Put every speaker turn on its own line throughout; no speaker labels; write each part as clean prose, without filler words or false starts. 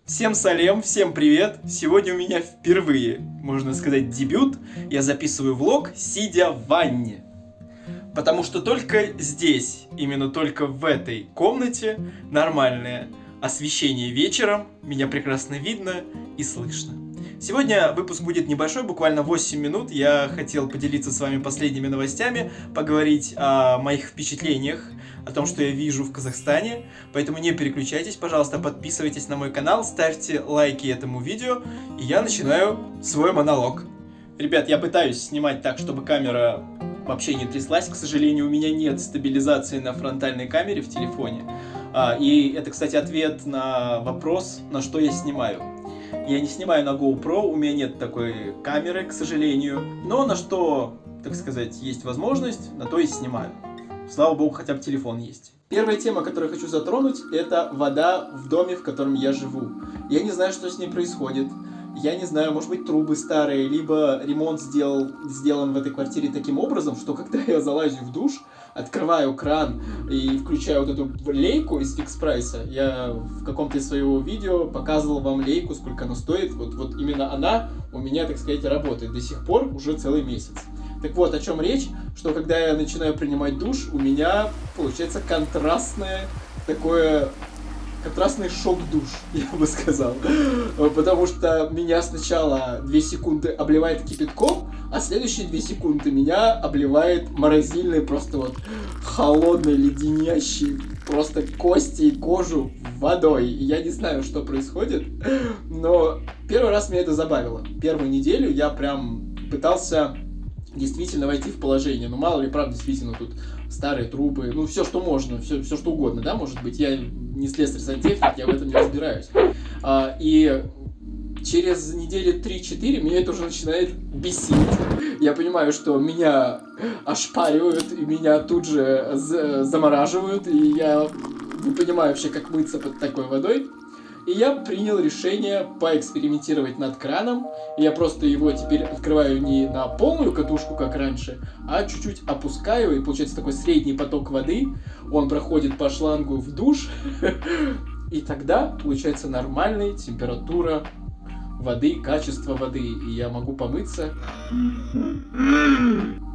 Всем салем, всем привет! Сегодня у меня впервые, можно сказать, дебют. Я записываю влог, сидя в ванне. Потому что только здесь, именно только в этой комнате, нормальное освещение вечером, меня прекрасно видно и слышно. Сегодня выпуск будет небольшой, буквально 8 минут. Я хотел поделиться с вами последними новостями, поговорить о моих впечатлениях, о том, что я вижу в Казахстане. Поэтому не переключайтесь, пожалуйста, подписывайтесь на мой канал, ставьте лайки этому видео, и я начинаю свой монолог. Ребят, я пытаюсь снимать так, чтобы камера вообще не тряслась. К сожалению, у меня нет стабилизации на фронтальной камере в телефоне. И это, кстати, ответ на вопрос, на что я снимаю. Я не снимаю на GoPro, у меня нет такой камеры, к сожалению. Но на что, так сказать, есть возможность, на то и снимаю. Слава богу, хотя бы телефон есть. Первая тема, которую я хочу затронуть, это вода в доме, в котором я живу. Я не знаю, что с ней происходит. Я не знаю, может быть, трубы старые, либо ремонт сделан в этой квартире таким образом, что когда я залазю в душ, открываю кран и включаю вот эту лейку из фикс-прайса. Я в каком-то из своего видео показывал вам лейку, сколько она стоит. Вот именно она у меня, так сказать, работает до сих пор уже целый месяц. Так вот, о чем речь, что когда я начинаю принимать душ, у меня получается контрастный шок-душ, я бы сказал. Потому что меня сначала 2 секунды обливает кипятком, а следующие 2 секунды меня обливает морозильной, просто вот холодной, леденящей просто кости и кожу водой. И я не знаю, что происходит, но первый раз меня это забавило. Первую неделю я прям пытался действительно войти в положение. Ну, мало ли, правда, действительно, тут старые трубы, ну, все, что можно, все, что угодно, да, может быть. Я не слесарь-сантехник, я в этом не разбираюсь. И через недели 3-4 меня это уже начинает бесить. Я понимаю, что меня ошпаривают, и меня тут же замораживают, и я не понимаю вообще, как мыться под такой водой. И я принял решение поэкспериментировать над краном. Я просто его теперь открываю не на полную катушку, как раньше, а чуть-чуть опускаю, и получается такой средний поток воды. Он проходит по шлангу в душ, и тогда получается нормальная температура воды, качество воды, и я могу помыться.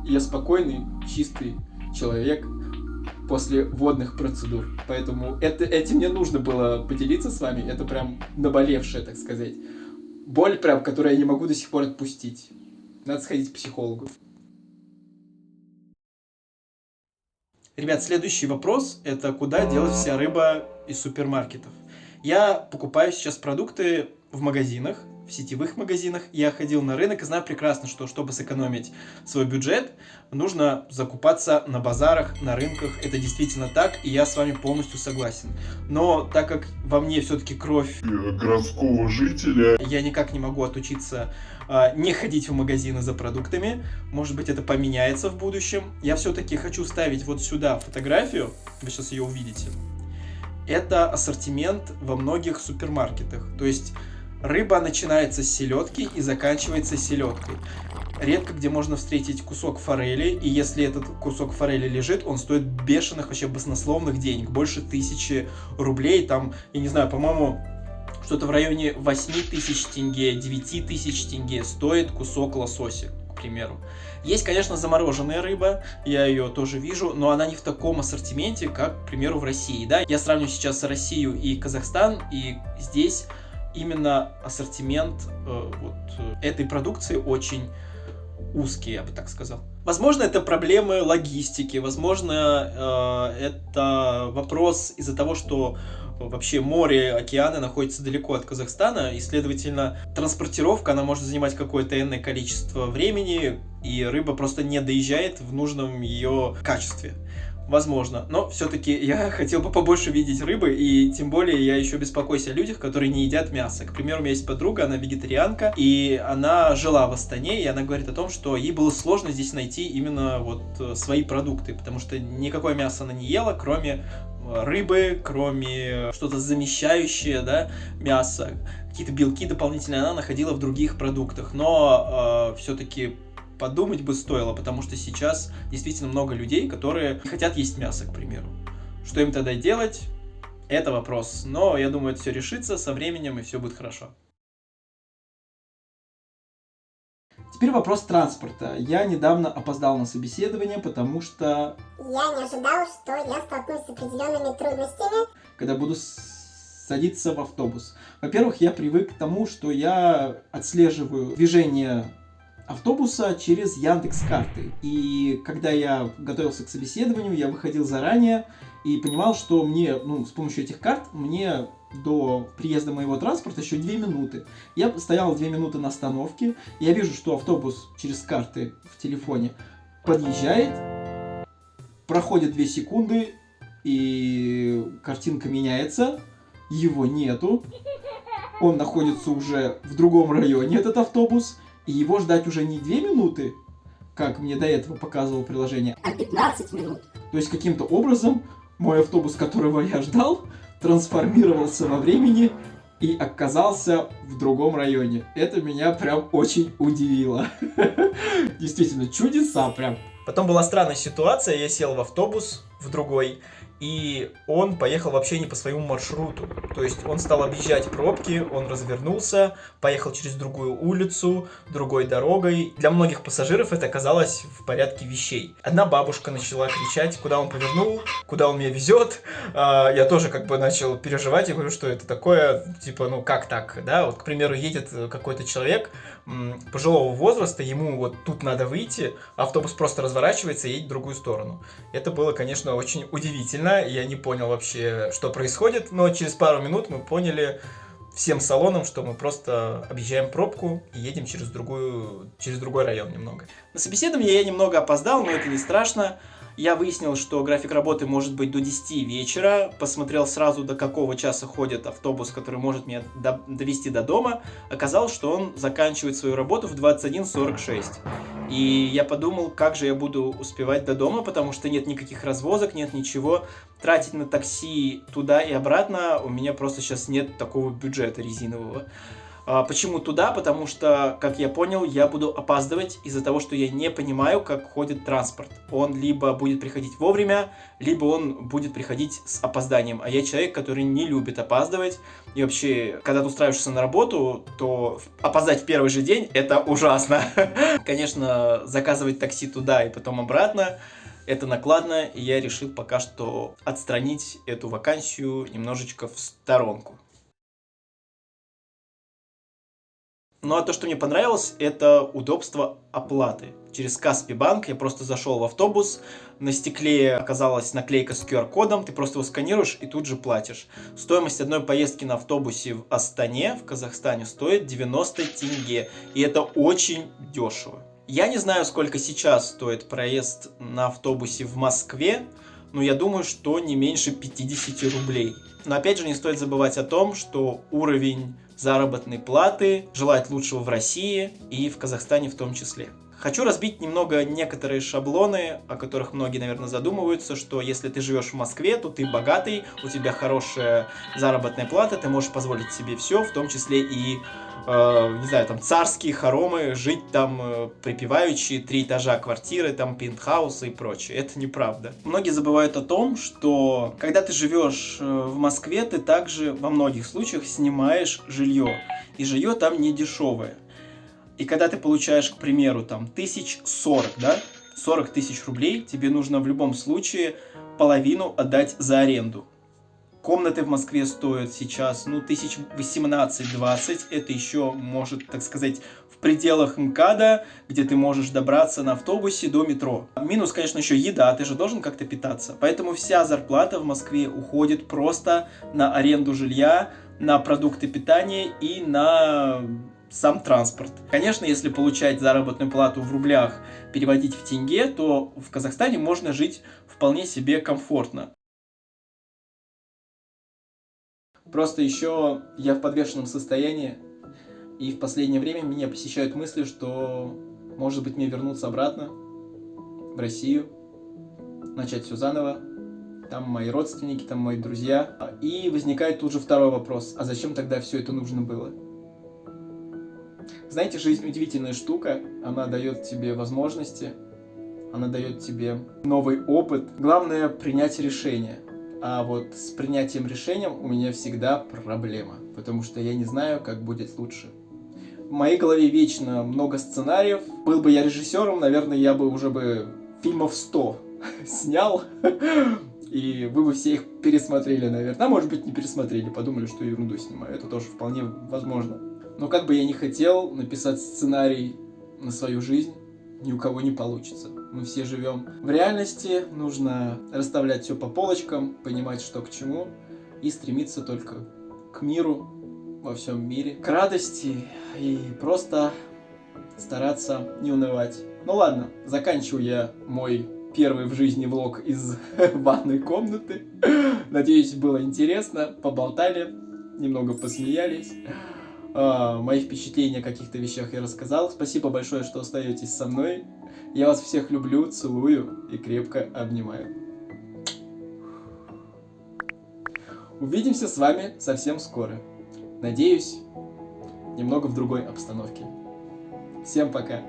Я спокойный, чистый человек после водных процедур. Поэтому этим мне нужно было поделиться с вами. Это прям наболевшая, так сказать, боль, прям, которую я не могу до сих пор отпустить. Надо сходить к психологу. Ребят, следующий вопрос – это куда делать вся рыба из супермаркетов. Я покупаю сейчас продукты в магазинах, в сетевых магазинах. Я ходил на рынок и знаю прекрасно, что чтобы сэкономить свой бюджет, нужно закупаться на базарах, на рынках. Это действительно так, и я с вами полностью согласен. Но так как во мне все-таки кровь
городского жителя,
я никак не могу отучиться не ходить в магазины за продуктами. Может быть, это поменяется в будущем. Я все-таки хочу ставить вот сюда фотографию, вы сейчас ее увидите. Это ассортимент во многих супермаркетах. То есть рыба начинается с селедки и заканчивается селедкой. Редко где можно встретить кусок форели, и если этот кусок форели лежит, он стоит бешеных, вообще баснословных денег, больше 1000 рублей, там, я не знаю, по-моему, что-то в районе 8000 тенге, 9000 тенге стоит кусок лосося, к примеру. Есть, конечно, замороженная рыба, я ее тоже вижу, но она не в таком ассортименте, как, к примеру, в России, да. Я сравню сейчас Россию и Казахстан, и здесь именно ассортимент этой продукции очень узкий, я бы так сказал. Возможно, это проблемы логистики, возможно, это вопрос из-за того, что вообще море, океаны находятся далеко от Казахстана, и, следовательно, транспортировка, она может занимать какое-то энное количество времени, и рыба просто не доезжает в нужном ее качестве. Возможно, но все-таки я хотел бы побольше видеть рыбы, и тем более я еще беспокоюсь о людях, которые не едят мясо. К примеру, у меня есть подруга, она вегетарианка, и она жила в Астане, и она говорит о том, что ей было сложно здесь найти именно вот свои продукты, потому что никакое мясо она не ела, кроме рыбы, кроме что-то замещающее, да, мясо, какие-то белки дополнительные она находила в других продуктах, но все-таки подумать бы стоило, потому что сейчас действительно много людей, которые не хотят есть мясо, к примеру. Что им тогда делать? Это вопрос. Но я думаю, это все решится со временем, и все будет хорошо. Теперь вопрос транспорта. Я недавно опоздал на собеседование, потому что...
Я не ожидал, что я столкнусь с определенными трудностями.
Когда буду садиться в автобус. Во-первых, я привык к тому, что я отслеживаю движение автобуса через Яндекс.Карты. И когда я готовился к собеседованию, я выходил заранее и понимал, что мне, с помощью этих карт, мне до приезда моего транспорта еще 2 минуты. Я стоял 2 минуты на остановке, я вижу, что автобус через карты в телефоне подъезжает, проходит 2 секунды, и картинка меняется, его нету, он находится уже в другом районе, этот автобус, и его ждать уже не 2 минуты, как мне до этого показывало приложение,
А 15 минут.
То есть каким-то образом мой автобус, которого я ждал, трансформировался во времени и оказался в другом районе. Это меня прям очень удивило. Действительно, чудеса прям. Потом была странная ситуация, я сел в автобус, в другой, и он поехал вообще не по своему маршруту. То есть он стал объезжать пробки, он развернулся, поехал через другую улицу, другой дорогой. Для многих пассажиров это оказалось в порядке вещей. Одна бабушка начала кричать, куда он повернул, куда он меня везет. Я тоже начал переживать, я говорю, что это такое, как так, да? Вот, к примеру, едет какой-то человек пожилого возраста, ему вот тут надо выйти, автобус просто разворачивается и едет в другую сторону. Это было, конечно, очень удивительно. Я не понял вообще, что происходит, но через пару минут мы поняли всем салоном, что мы просто объезжаем пробку и едем через другой район немного. На собеседование я немного опоздал, но это не страшно. Я выяснил, что график работы может быть до 10 вечера, посмотрел сразу, до какого часа ходит автобус, который может меня довести до дома. Оказалось, что он заканчивает свою работу в 21:46. И я подумал, как же я буду успевать до дома, потому что нет никаких развозок, нет ничего. Тратить на такси туда и обратно у меня просто сейчас нет такого бюджета резинового. Почему туда? Потому что, как я понял, я буду опаздывать из-за того, что я не понимаю, как ходит транспорт. Он либо будет приходить вовремя, либо он будет приходить с опозданием. А я человек, который не любит опаздывать. И вообще, когда ты устраиваешься на работу, то опоздать в первый же день – это ужасно. Конечно, заказывать такси туда и потом обратно – это накладно. И я решил пока что отстранить эту вакансию немножечко в сторонку. Ну а то, что мне понравилось, это удобство оплаты. Через Каспий банк я просто зашел в автобус, на стекле оказалась наклейка с QR-кодом, ты просто его сканируешь и тут же платишь. Стоимость одной поездки на автобусе в Астане, в Казахстане, стоит 90 тенге, и это очень дешево. Я не знаю, сколько сейчас стоит проезд на автобусе в Москве, но я думаю, что не меньше 50 рублей. Но опять же не стоит забывать о том, что уровень заработной платы желает лучшего в России и в Казахстане в том числе. Хочу разбить немного некоторые шаблоны, о которых многие, наверное, задумываются, что если ты живешь в Москве, то ты богатый, у тебя хорошая заработная плата, ты можешь позволить себе все, в том числе и, царские хоромы, жить там припеваючи, 3 этажа квартиры, там пентхаусы и прочее. Это неправда. Многие забывают о том, что когда ты живешь в Москве, ты также во многих случаях снимаешь жилье. И жилье там не дешевое. И когда ты получаешь, к примеру, 1040, 40 тысяч рублей, тебе нужно в любом случае половину отдать за аренду. Комнаты в Москве стоят сейчас, 18-20, это еще может, так сказать, в пределах МКАДа, где ты можешь добраться на автобусе до метро. Минус, конечно, еще еда, ты же должен как-то питаться. Поэтому вся зарплата в Москве уходит просто на аренду жилья, на продукты питания и на сам транспорт. Конечно, если получать заработную плату в рублях, переводить в тенге, то в Казахстане можно жить вполне себе комфортно. Просто еще я в подвешенном состоянии, и в последнее время меня посещают мысли, что, может быть, мне вернуться обратно в Россию, начать все заново. Там мои родственники, там мои друзья. И возникает тут же второй вопрос: а зачем тогда все это нужно было? Знаете, жизнь удивительная штука, она дает тебе возможности, она дает тебе новый опыт. Главное — принять решение. А вот с принятием решением у меня всегда проблема, потому что я не знаю, как будет лучше. В моей голове вечно много сценариев. Был бы я режиссером, наверное, я бы уже фильмов 100 снял, и вы бы все их пересмотрели, наверное. А может быть, не пересмотрели, подумали, что ерунду снимаю. Это тоже вполне возможно. Но как бы я ни хотел написать сценарий на свою жизнь, ни у кого не получится. Мы все живем в реальности, нужно расставлять все по полочкам, понимать, что к чему, и стремиться только к миру во всем мире, к радости и просто стараться не унывать. Ну ладно, заканчиваю я мой первый в жизни влог из ванной комнаты. Надеюсь, было интересно, поболтали, немного посмеялись. Мои впечатления о каких-то вещах я рассказал. Спасибо большое, что остаетесь со мной. Я вас всех люблю, целую и крепко обнимаю. Увидимся с вами совсем скоро. Надеюсь, немного в другой обстановке. Всем пока.